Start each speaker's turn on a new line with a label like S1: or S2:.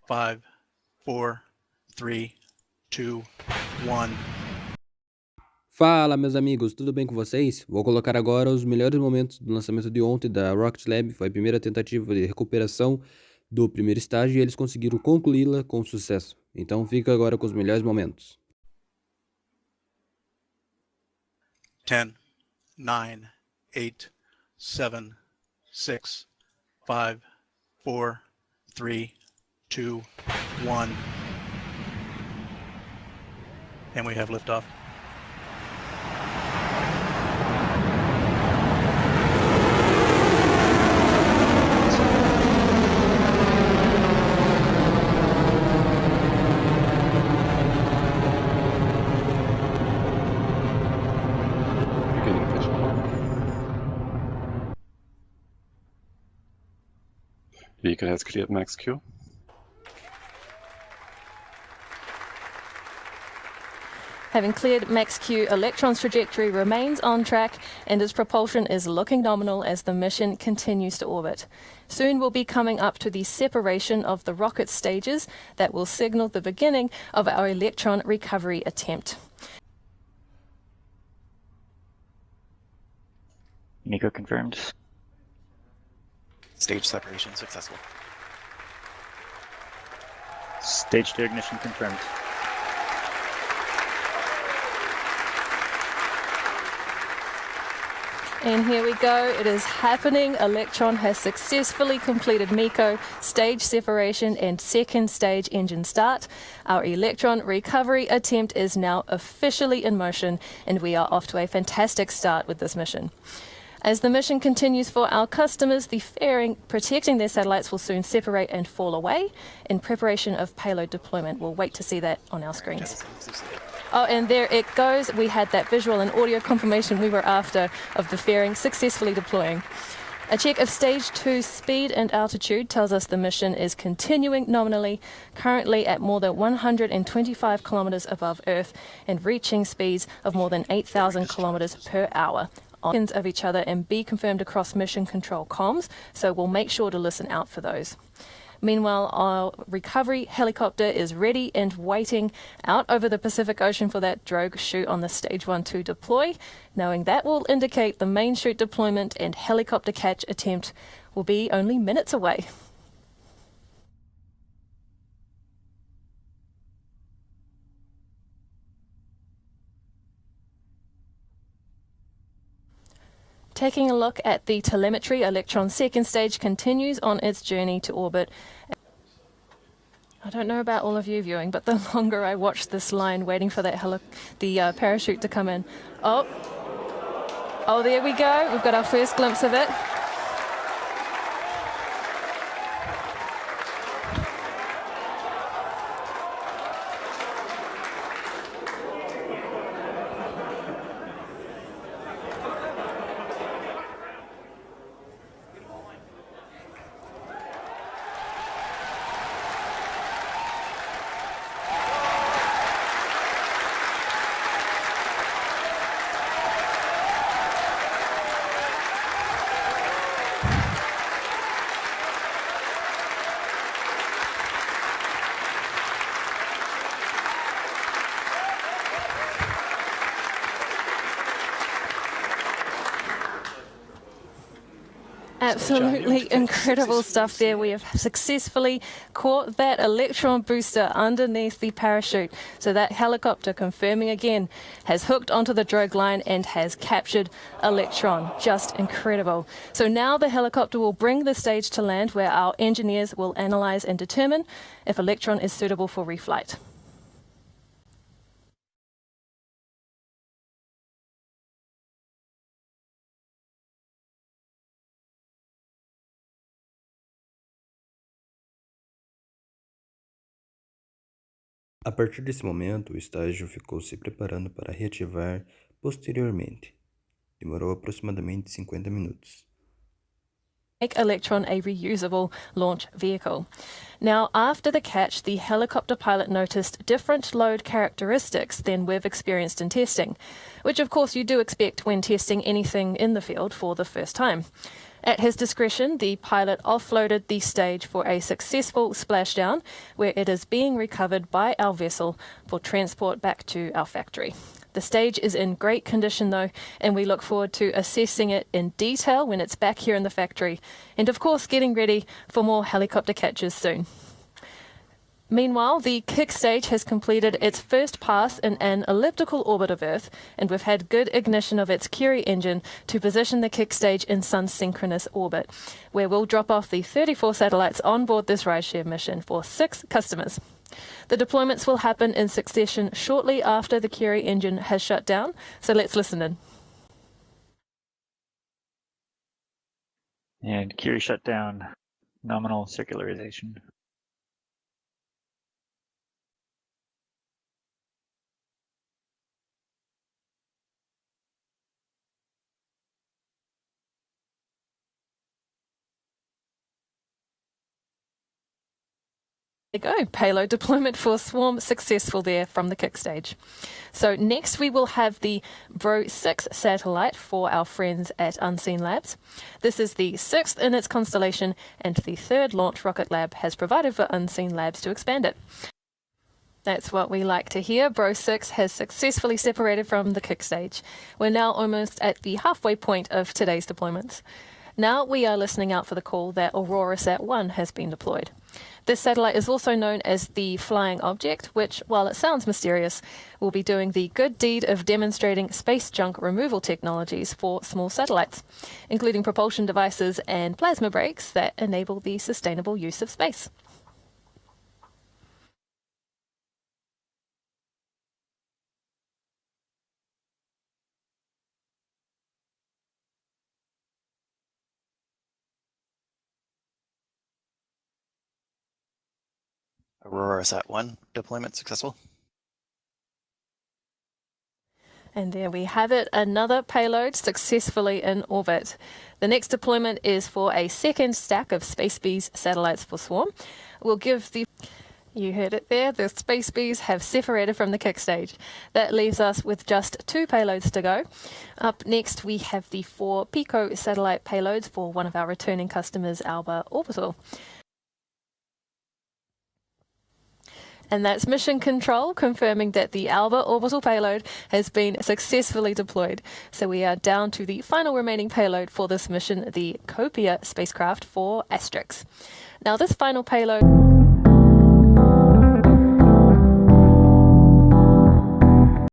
S1: 5, 4, 3, 2, 1.
S2: Fala, meus amigos, tudo bem com vocês? Vou colocar agora os melhores momentos do lançamento de ontem da Rocketlab. Foi a primeira tentativa de recuperação do primeiro estágio e eles conseguiram concluí-la com sucesso. Então fica agora com os melhores momentos.
S1: 10, 9, 8, 7, 6, 5, 4, 3, 2, 1. And we have liftoff.
S3: Vehicle has cleared max Q.
S4: Having cleared max Q, Electron's trajectory remains on track and its propulsion is looking nominal as the mission continues to orbit. Soon we'll be coming up to the separation of the rocket stages that will signal the beginning of our Electron recovery attempt.
S5: Nico confirmed.
S6: Stage separation successful.
S5: Stage 2 ignition confirmed.
S4: And here we go, it is happening. Electron has successfully completed MECO, stage separation and second stage engine start. Our Electron recovery attempt is now officially in motion and we are off to a fantastic start with this mission. As the mission continues for our customers, the fairing protecting their satellites will soon separate and fall away in preparation of payload deployment. We'll wait to see that on our screens. Oh, and there it goes. We had that visual and audio confirmation we were after of the fairing successfully deploying. A check of stage 2 speed and altitude tells us the mission is continuing nominally, currently at more than 125 kilometers above Earth and reaching speeds of more than 8,000 kilometers per hour. Of each other and be confirmed across mission control comms, so we'll make sure to listen out for those. Meanwhile, our recovery helicopter is ready and waiting out over the Pacific Ocean for that drogue chute on the stage 1 to deploy, knowing that will indicate the main chute deployment and helicopter catch attempt will be only minutes away. Taking a look at the telemetry, Electron's second stage continues on its journey to orbit. I don't know about all of you viewing, but the longer I watch this line waiting for that parachute to come in. Oh, there we go. We've got our first glimpse of it. Absolutely incredible stuff there. We have successfully caught that Electron booster underneath the parachute. So that helicopter, confirming again, has hooked onto the drogue line and has captured Electron. Just incredible. So now the helicopter will bring the stage to land where our engineers will analyze and determine if Electron is suitable for reflight.
S2: A partir desse momento, o estágio ficou se preparando para reativar posteriormente. Demorou aproximadamente 50 minutos.
S4: Make Electron a reusable launch vehicle. Now, after the catch, the helicopter pilot noticed different load characteristics than we've experienced in testing, which of course you do expect when testing anything in the field for the first time. At his discretion, the pilot offloaded the stage for a successful splashdown, where it is being recovered by our vessel for transport back to our factory. The stage is in great condition though, and we look forward to assessing it in detail when it's back here in the factory, and of course getting ready for more helicopter catches soon. Meanwhile, the kick stage has completed its first pass in an elliptical orbit of Earth, and we've had good ignition of its Curie engine to position the kick stage in sun-synchronous orbit, where we'll drop off the 34 satellites on board this rideshare mission for 6 customers. The deployments will happen in succession shortly after the Curie engine has shut down, so let's listen in.
S5: And Curie shut down. Nominal circularization.
S4: There you go, payload deployment for Swarm successful there from the kick stage. So next we will have the Bro 6 satellite for our friends at Unseen Labs. This is the 6th in its constellation and the 3rd launch Rocketlab has provided for Unseen Labs to expand it. That's what we like to hear. Bro 6 has successfully separated from the kick stage. We're now almost at the halfway point of today's deployments. Now we are listening out for the call that AuroraSat-1 has been deployed. This satellite is also known as the Flying Object, which, while it sounds mysterious, will be doing the good deed of demonstrating space junk removal technologies for small satellites, including propulsion devices and plasma brakes that enable the sustainable use of space.
S6: AuroraSat-1 deployment successful.
S4: And there we have it, another payload successfully in orbit. The next deployment is for a second stack of Space Bees satellites for Swarm. We'll give the... You heard it there, the Space Bees have separated from the kick stage. That leaves us with just 2 payloads to go. Up next we have the 4 Pico satellite payloads for one of our returning customers, Alba Orbital. And that's Mission Control confirming that the Alba orbital payload has been successfully deployed. So we are down to the final remaining payload for this mission, the Copia spacecraft for Asterix. Now this final payload...